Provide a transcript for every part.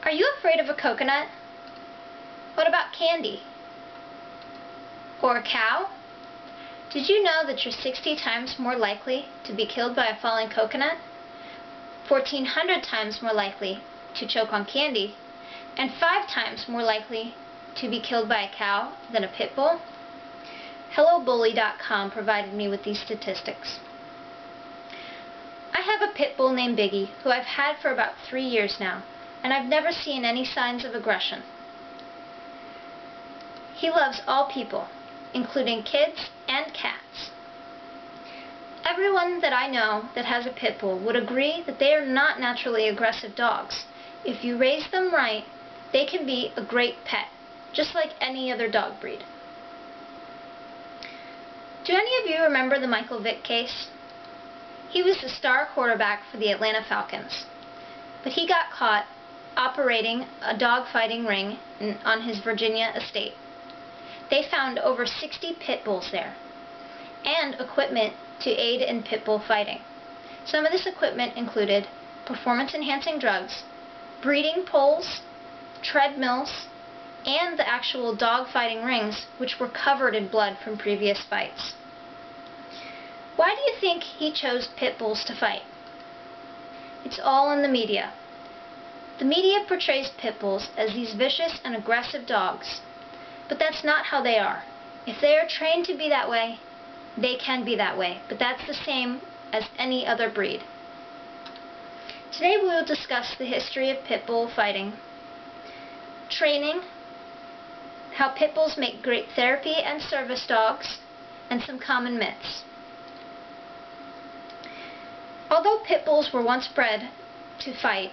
Are you afraid of a coconut? What about candy? Or a cow? Did you know that you're 60 times more likely to be killed by a falling coconut, 1,400 times more likely to choke on candy, and 5 times more likely to be killed by a cow than a pit bull? HelloBully.com provided me with these statistics. I have a pit bull named Biggie who I've had for about 3 years now, and I've never seen any signs of aggression. He loves all people, including kids and cats. Everyone that I know that has a pit bull would agree that they are not naturally aggressive dogs. If you raise them right, they can be a great pet, just like any other dog breed. Do any of you remember the Michael Vick case? He was the star quarterback for the Atlanta Falcons, but he got caught operating a dog fighting ring on his Virginia estate. They found over 60 pit bulls there, and equipment to aid in pit bull fighting. Some of this equipment included performance-enhancing drugs, breeding poles, treadmills, and the actual dog fighting rings, which were covered in blood from previous fights. Why do you think he chose pit bulls to fight? It's all in the media. The media portrays pit bulls as these vicious and aggressive dogs, but that's not how they are. If they are trained to be that way, they can be that way, but that's the same as any other breed. Today we will discuss the history of pit bull fighting, training, how pit bulls make great therapy and service dogs, and some common myths. Although pit bulls were once bred to fight,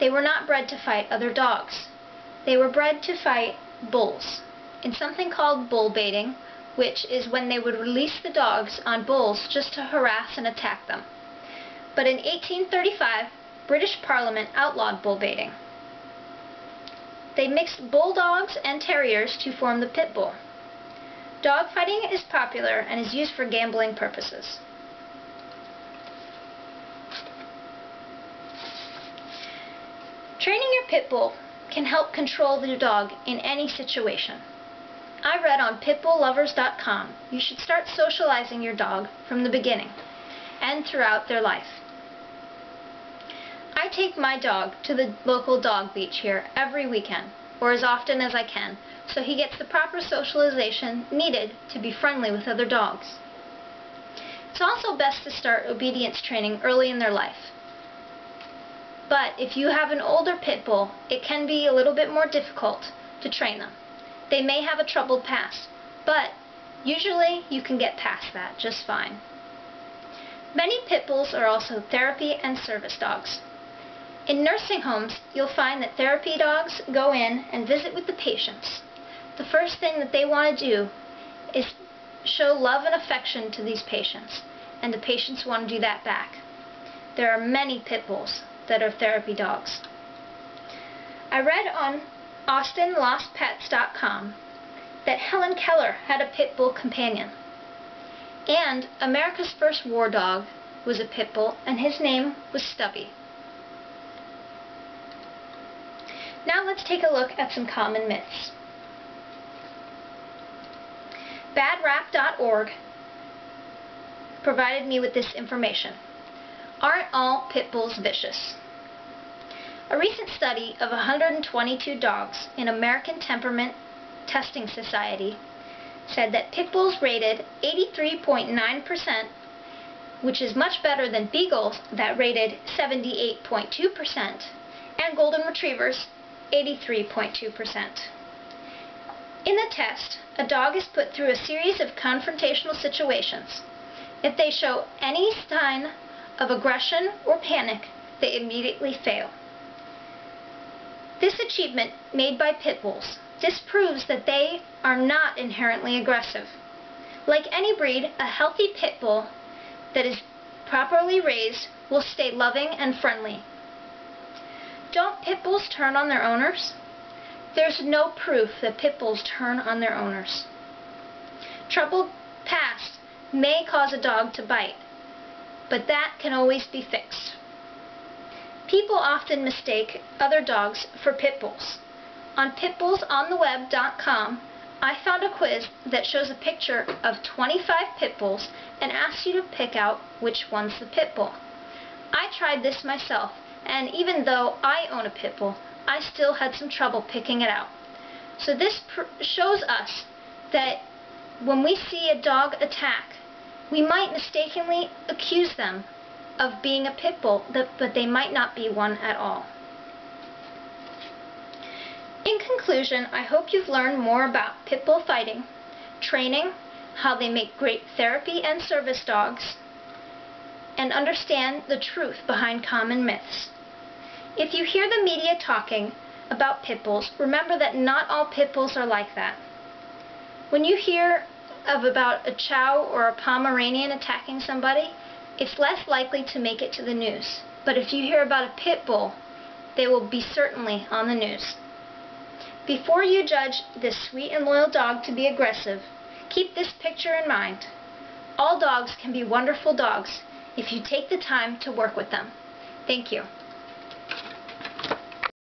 they were not bred to fight other dogs. They were bred to fight bulls in something called bull baiting, which is when they would release the dogs on bulls just to harass and attack them. But in 1835, British Parliament outlawed bull baiting. They mixed bulldogs and terriers to form the pit bull. Dog fighting is popular and is used for gambling purposes. Training your pit bull can help control your dog in any situation. I read on pitbulllovers.com you should start socializing your dog from the beginning and throughout their life. I take my dog to the local dog beach here every weekend, or as often as I can, so he gets the proper socialization needed to be friendly with other dogs. It's also best to start obedience training early in their life. But if you have an older pit bull, it can be a little bit more difficult to train them. They may have a troubled past, but usually you can get past that just fine. Many pit bulls are also therapy and service dogs. In nursing homes, you'll find that therapy dogs go in and visit with the patients. The first thing that they want to do is show love and affection to these patients, and the patients want to do that back. There are many pit bulls that are therapy dogs. I read on AustinLostPets.com that Helen Keller had a pit bull companion, and America's first war dog was a pit bull, and his name was Stubby. Now let's take a look at some common myths. BadRap.org provided me with this information. Aren't all pit bulls vicious? A recent study of 122 dogs in American Temperament Testing Society said that pit bulls rated 83.9%, which is much better than beagles that rated 78.2%, and golden retrievers 83.2%. In the test, a dog is put through a series of confrontational situations. If they show any sign of aggression or panic, they immediately fail. This achievement made by pit bulls disproves that they are not inherently aggressive. Like any breed, a healthy pit bull that is properly raised will stay loving and friendly. Don't pit bulls turn on their owners? There's no proof that pit bulls turn on their owners. Troubled past may cause a dog to bite, but that can always be fixed. People often mistake other dogs for pit bulls. On pitbullsontheweb.com, I found a quiz that shows a picture of 25 pit bulls and asks you to pick out which one's the pit bull. I tried this myself, and even though I own a pit bull, I still had some trouble picking it out. So this shows us that when we see a dog attack, we might mistakenly accuse them of being a pit bull, but they might not be one at all. In conclusion, I hope you've learned more about pit bull fighting, training, how they make great therapy and service dogs, and understand the truth behind common myths. If you hear the media talking about pit bulls, remember that not all pit bulls are like that. When you hear about a Chow or a Pomeranian attacking somebody, it's less likely to make it to the news. But if you hear about a pit bull, they will be certainly on the news. Before you judge this sweet and loyal dog to be aggressive, keep this picture in mind. All dogs can be wonderful dogs if you take the time to work with them. Thank you.